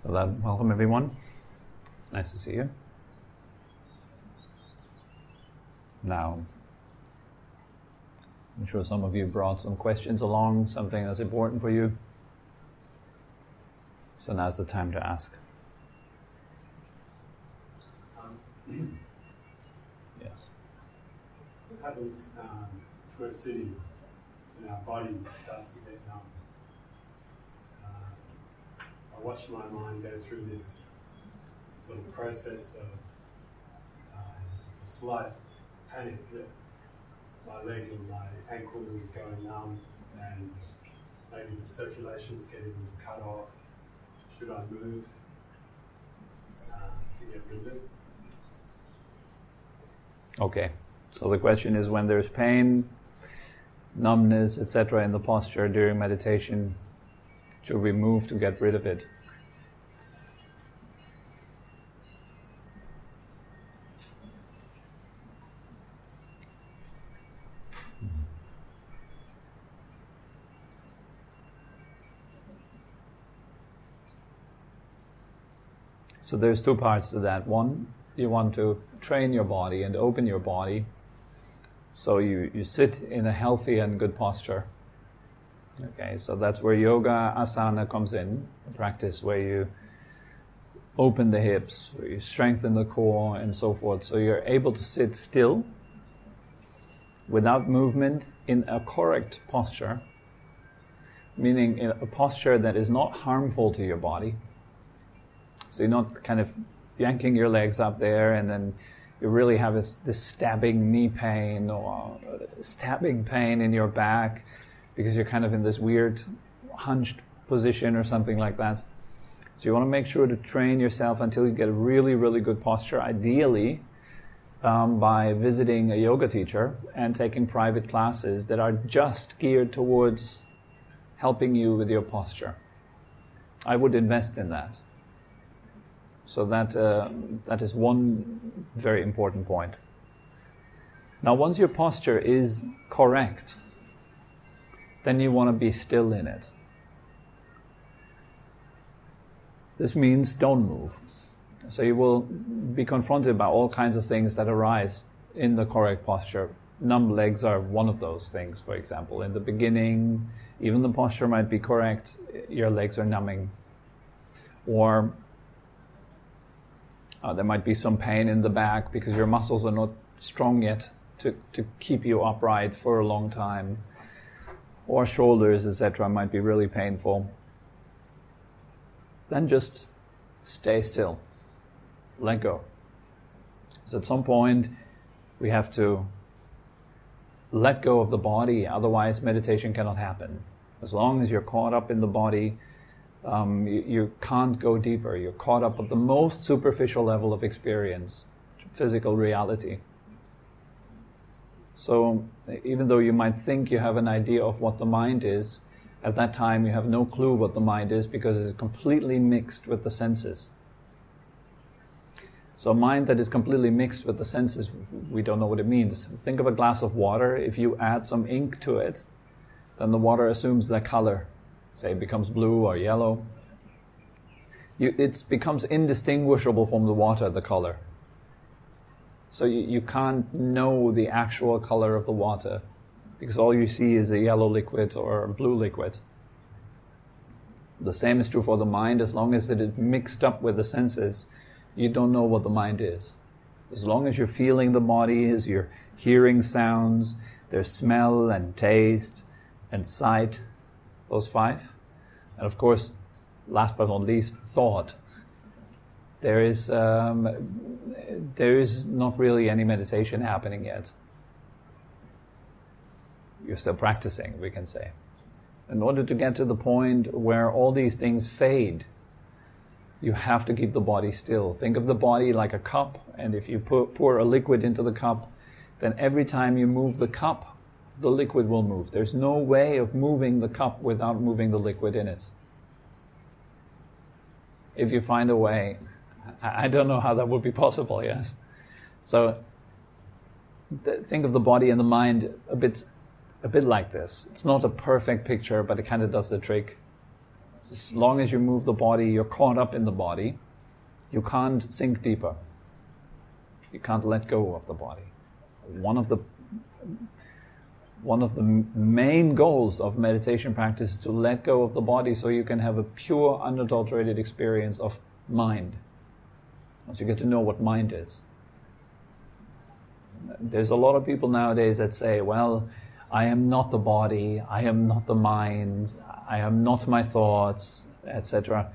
So welcome everyone. It's nice to see you. Now, I'm sure some of you brought some questions along, something that's important for you. So now's the time to ask. Yes. What happens if we're sitting and our body starts to get numb? I watch my mind go through this sort of process of slight panic that my leg and my ankle is going numb and maybe the circulation's getting cut off. Should I move to get rid of it? Okay, so the question is, when there's pain, numbness, etc. in the posture during meditation, should we move to get rid of it? So there's two parts to that. One, you want to train your body and open your body so you sit in a healthy and good posture. Okay, so that's where yoga asana comes in, a practice where you open the hips, where you strengthen the core and so forth, so you're able to sit still without movement in a correct posture, meaning in a posture that is not harmful to your body. So you're not kind of yanking your legs up there and then you really have this stabbing knee pain or stabbing pain in your back because you're kind of in this weird hunched position or something like that. So you want to make sure to train yourself until you get a really, really good posture, ideally by visiting a yoga teacher and taking private classes that are just geared towards helping you with your posture. I would invest in that. So that is one very important point. Now, once your posture is correct, then you want to be still in it. This means don't move. So you will be confronted by all kinds of things that arise in the correct posture. Numb legs are one of those things, for example. In the beginning, even the posture might be correct, your legs are numbing. Or there might be some pain in the back because your muscles are not strong yet to keep you upright for a long time. Or shoulders, etc. might be really painful. Then just stay still. Let go. So at some point we have to let go of the body, otherwise meditation cannot happen. As long as you're caught up in the body, you can't go deeper. You're caught up at the most superficial level of experience, physical reality. So even though you might think you have an idea of what the mind is, at that time you have no clue what the mind is because it's completely mixed with the senses. So a mind that is completely mixed with the senses, we don't know what it means. Think of a glass of water. If you add some ink to it, then the water assumes that color. Say it becomes blue or yellow. It becomes indistinguishable from the water, the color. So you can't know the actual color of the water because all you see is a yellow liquid or a blue liquid. The same is true for the mind. As long as it is mixed up with the senses, you don't know what the mind is. As long as you're feeling the body, as you're hearing sounds, there's smell and taste and sight, those five. And of course, last but not least, thought. There is not really any meditation happening yet. You're still practicing, we can say. In order to get to the point where all these things fade, you have to keep the body still. Think of the body like a cup, and if you pour a liquid into the cup, then every time you move the cup, the liquid will move. There's no way of moving the cup without moving the liquid in it. If you find a way, I don't know how that would be possible, yes. So think of the body and the mind a bit like this. It's not a perfect picture, but it kind of does the trick. As long as you move the body, you're caught up in the body. You can't sink deeper. You can't let go of the body. One of the main goals of meditation practice is to let go of the body so you can have a pure, unadulterated experience of mind. Once you get to know what mind is. There's a lot of people nowadays that say, well, I am not the body, I am not the mind, I am not my thoughts, etc.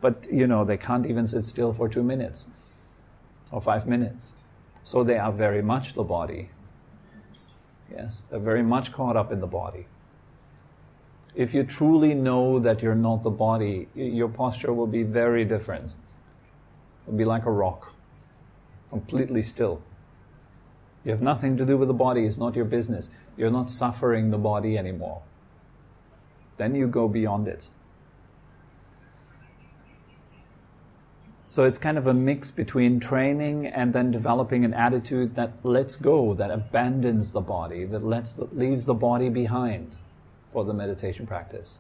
But, they can't even sit still for 2 minutes or 5 minutes. So they are very much the body. Yes, they're very much caught up in the body. If you truly know that you're not the body, your posture will be very different. It'll be like a rock, completely still. You have nothing to do with the body, it's not your business. You're not suffering the body anymore. Then you go beyond it. So it's kind of a mix between training and then developing an attitude that lets go, that abandons the body, that leaves the body behind for the meditation practice.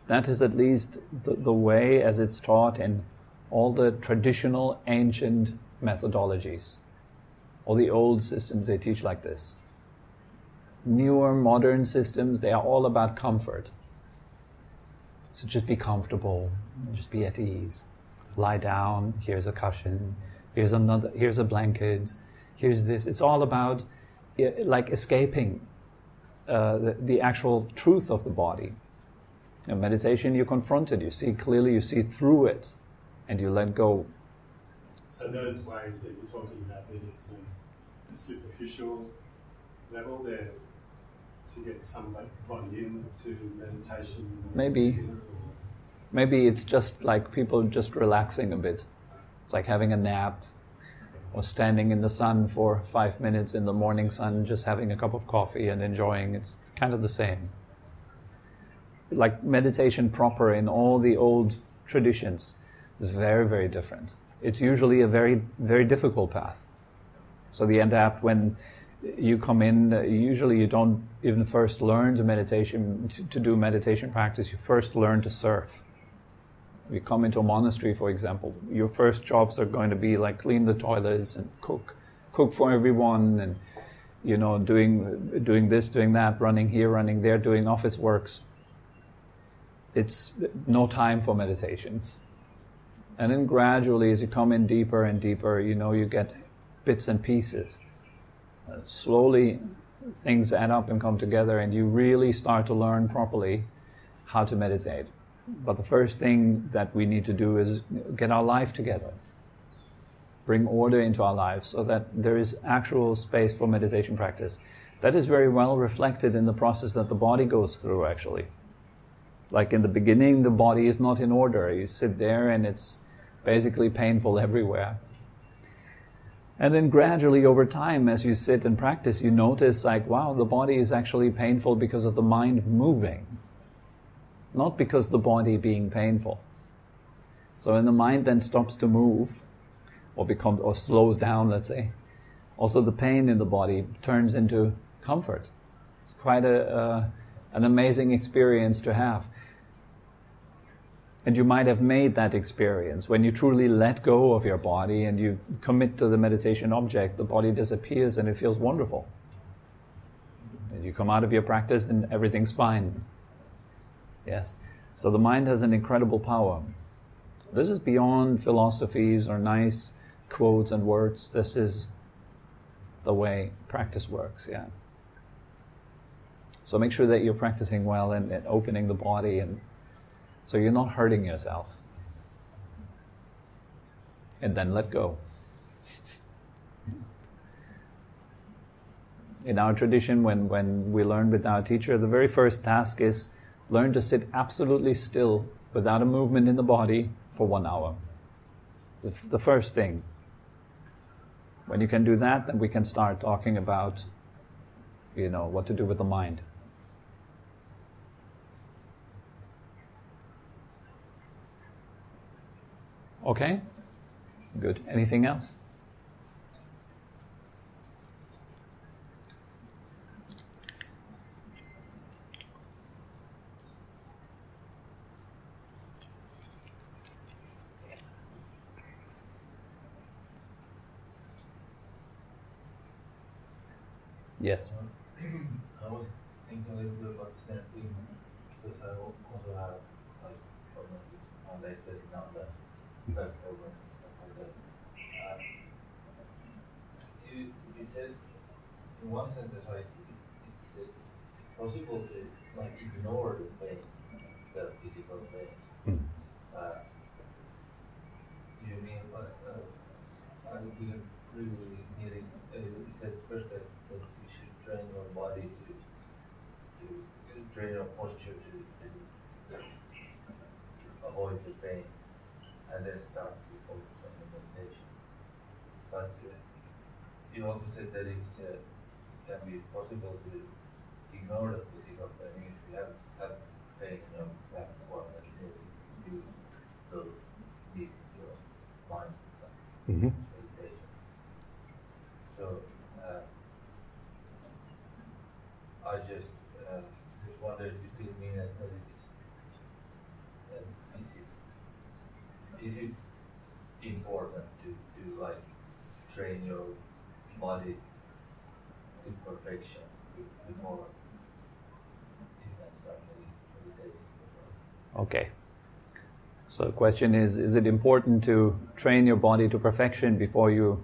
That is at least the way as it's taught in all the traditional ancient methodologies. All the old systems, they teach like this. Newer, modern systems, they are all about comfort. So just be comfortable, just be at ease. Lie down, here's a cushion, here's a blanket, here's this. It's all about like escaping the actual truth of the body. In meditation, you confront it, you see clearly, you see through it, and you let go. So those ways that you're talking about, they're just a superficial level there to get somebody into meditation? Maybe it's just like people just relaxing a bit. It's like having a nap or standing in the sun for 5 minutes in the morning sun, just having a cup of coffee and enjoying. It's kind of the same. Like meditation proper in all the old traditions is very, very different. It's usually a very, very difficult path. So the end apt, when you come in, usually you don't even first learn to do meditation practice. You first learn to surf. You come into a monastery, for example, your first jobs are going to be like clean the toilets and cook for everyone, and doing this, doing that, running here, running there, doing office works. It's no time for meditation. And then gradually, as you come in deeper and deeper, you get bits and pieces. Slowly, things add up and come together, and you really start to learn properly how to meditate. But the first thing that we need to do is get our life together. Bring order into our lives so that there is actual space for meditation practice. That is very well reflected in the process that the body goes through, actually. Like in the beginning, the body is not in order. You sit there and it's basically painful everywhere. And then gradually over time, as you sit and practice, you notice like, wow, the body is actually painful because of the mind moving. Not because the body being painful. So when the mind then stops to move, or slows down, let's say, also the pain in the body turns into comfort. It's quite an amazing experience to have. And you might have made that experience. When you truly let go of your body and you commit to the meditation object, the body disappears and it feels wonderful. And you come out of your practice and everything's fine. Yes. So the mind has an incredible power. This is beyond philosophies or nice quotes and words. This is the way practice works, yeah. So make sure that you're practicing well and opening the body, and so you're not hurting yourself. And then let go. In our tradition, when we learn with our teacher, the very first task is learn to sit absolutely still without a movement in the body for 1 hour. The first thing. When you can do that, then we can start talking about, what to do with the mind. Okay? Good. Anything else? Yes. I was thinking a little bit about the same thing because I also have like problems with my legs getting down that back problem and stuff like that. You said in one sentence like it's possible to like ignore the pain, the physical pain. You mean I didn't really hear it. You said first that you should train your body to train your posture to avoid the pain, and then start to focus on the meditation. But you also said that it can be possible to ignore the physical pain if you have pain in your back or you will need your mind meditation. So I just wonder if you still mean that is it important to like train your body to perfection before you can start meditating? Okay. So the question is it important to train your body to perfection before you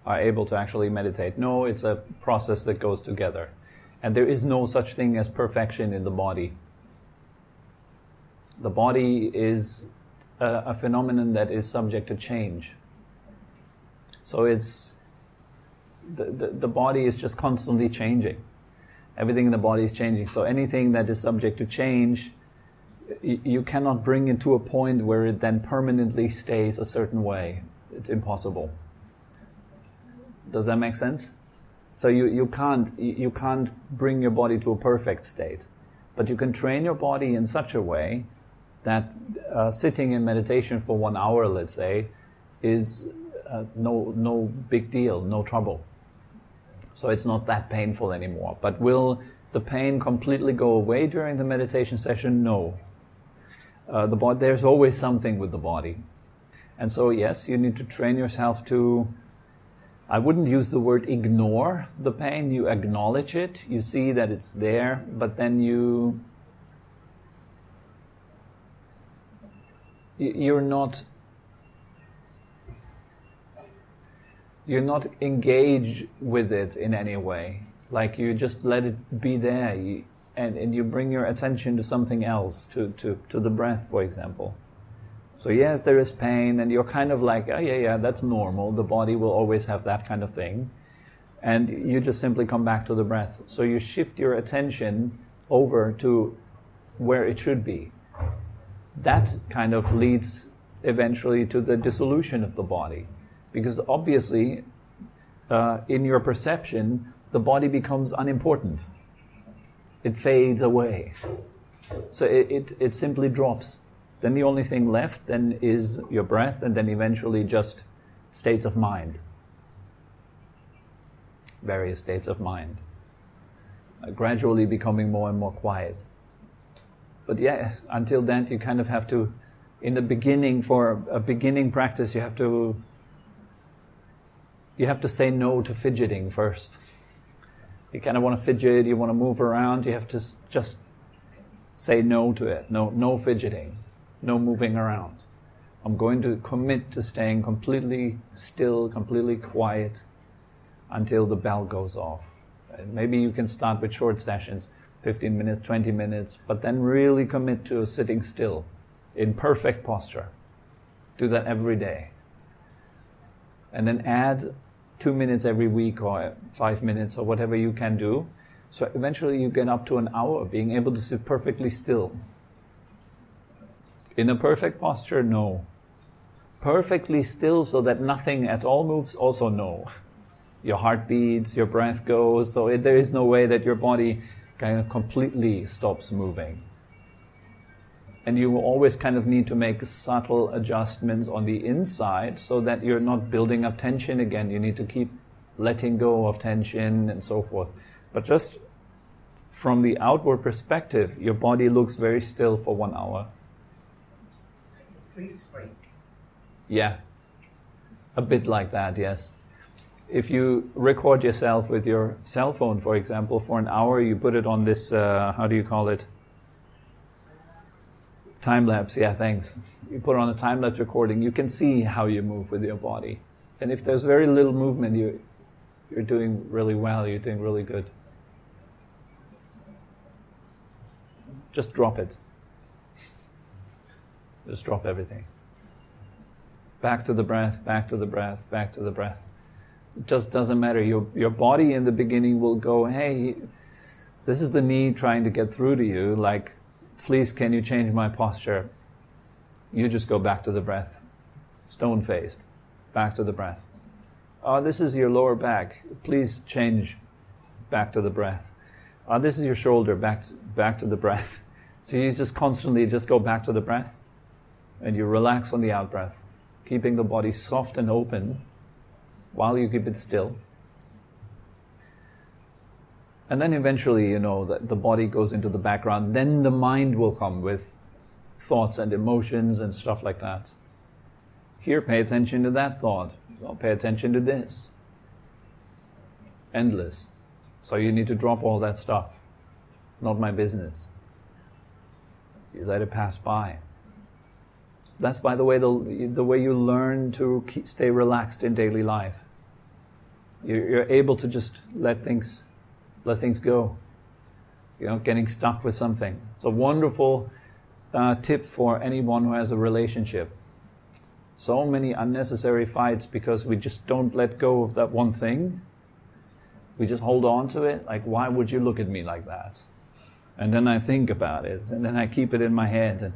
are able to actually meditate? No, it's a process that goes together. And there is no such thing as perfection in the body. The body is a phenomenon that is subject to change. So it's the body is just constantly changing. Everything in the body is changing. So anything that is subject to change, you cannot bring it to a point where it then permanently stays a certain way. It's impossible. Does that make sense? So you can't bring your body to a perfect state, but you can train your body in such a way that sitting in meditation for 1 hour, let's say, is no big deal, no trouble. So it's not that painful anymore. But will the pain completely go away during the meditation session? No. There's always something with the body. And so yes, you need to train yourself to, I wouldn't use the word ignore the pain. You acknowledge it, you see that it's there, but then you're not engaged with it in any way. Like you just let it be there, and you bring your attention to something else, to the breath, for example. So yes, there is pain, and you're kind of like, oh yeah, that's normal. The body will always have that kind of thing. And you just simply come back to the breath. So you shift your attention over to where it should be. That kind of leads eventually to the dissolution of the body. Because obviously, in your perception, the body becomes unimportant. It fades away. So it simply drops. Then the only thing left then is your breath, and then eventually just states of mind. Various states of mind. Gradually becoming more and more quiet. But yeah, until then you kind of have to, in the beginning, for a beginning practice, you have to say no to fidgeting first. You kind of want to fidget, you want to move around, you have to just say no to it. No fidgeting. No moving around. I'm going to commit to staying completely still, completely quiet until the bell goes off. And maybe you can start with short sessions, 15 minutes, 20 minutes, but then really commit to sitting still in perfect posture. Do that every day. And then add 2 minutes every week or 5 minutes or whatever you can do. So eventually you get up to an hour being able to sit perfectly still. In a perfect posture, no. Perfectly still so that nothing at all moves, also no. Your heart beats, your breath goes, so there is no way that your body kind of completely stops moving. And you will always kind of need to make subtle adjustments on the inside so that you're not building up tension again. You need to keep letting go of tension and so forth. But just from the outward perspective, your body looks very still for 1 hour. Freeze frame. Yeah, a bit like that, yes. if you record yourself with your cell phone, for example, for an hour, you put it on this, how do you call it? Time-lapse, yeah, thanks. You put it on a time-lapse recording, you can see how you move with your body. And if there's very little movement, you're doing really well, you're doing really good. Just drop it. Just drop everything. Back to the breath, back to the breath, back to the breath. It just doesn't matter. Your body in the beginning will go, hey, this is the need trying to get through to you, like, please can you change my posture? You just go back to the breath. Stone-faced. Back to the breath. Oh, this is your lower back. Please change. Back to the breath. Oh, this is your shoulder. Back to the breath. So you just constantly just go back to the breath. And you relax on the out-breath. Keeping the body soft and open while you keep it still. And then eventually, the body goes into the background. Then the mind will come with thoughts and emotions and stuff like that. Here, pay attention to that thought. Oh, pay attention to this. Endless. So you need to drop all that stuff. Not my business. You let it pass by. That's, by the way, the way you learn to stay relaxed in daily life. You're able to just let things go. Getting stuck with something. It's a wonderful tip for anyone who has a relationship. So many unnecessary fights because we just don't let go of that one thing. We just hold on to it. Like, why would you look at me like that? And then I think about it, and then I keep it in my head,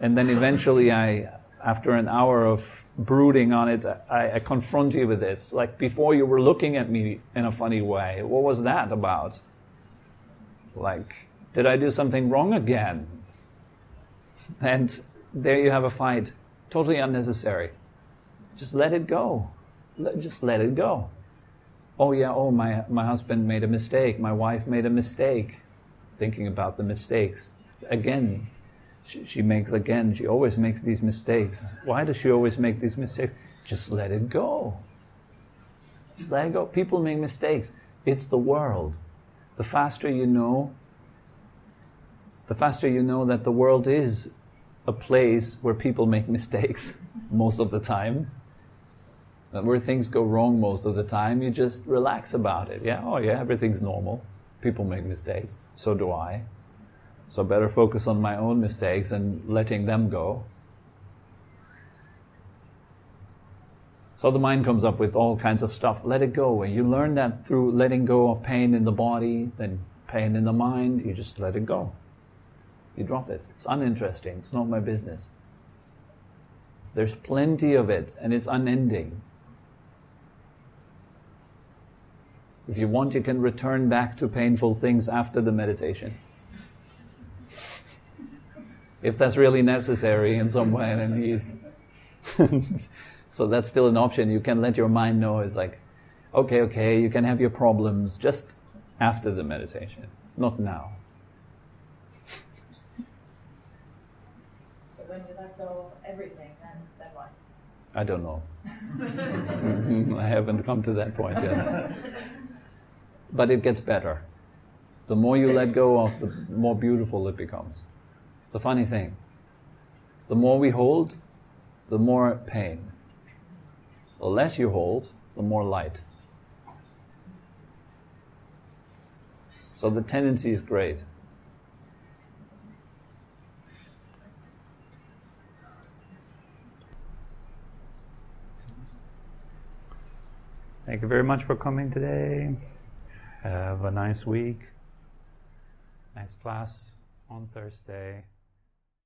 and then eventually after an hour of brooding on it, I confront you with it. Like, before you were looking at me in a funny way. What was that about? Like, did I do something wrong again? And there you have a fight. Totally unnecessary. Just let it go. Just let it go. Oh yeah, my husband made a mistake. My wife made a mistake. Thinking about the mistakes. Again, she always makes these mistakes. Why does she always make these mistakes? Just let it go. Just let it go. People make mistakes. It's the world. The faster you know that the world is a place where people make mistakes most of the time, where things go wrong most of the time, you just relax about it. Yeah, oh yeah, everything's normal. People make mistakes. So do I. So better focus on my own mistakes and letting them go. So the mind comes up with all kinds of stuff. Let it go. And you learn that through letting go of pain in the body, then pain in the mind, you just let it go. You drop it. It's uninteresting. It's not my business. There's plenty of it, and it's unending. If you want, you can return back to painful things after the meditation. If that's really necessary in some way, then so that's still an option. You can let your mind know it's like, okay, you can have your problems just after the meditation, not now. When you let go of everything, then what? I don't know. I haven't come to that point yet. But it gets better. The more you let go of, the more beautiful it becomes. It's a funny thing. The more we hold, the more pain. The less you hold, the more light. So the tendency is great. Thank you very much for coming today. Have a nice week. Next class on Thursday.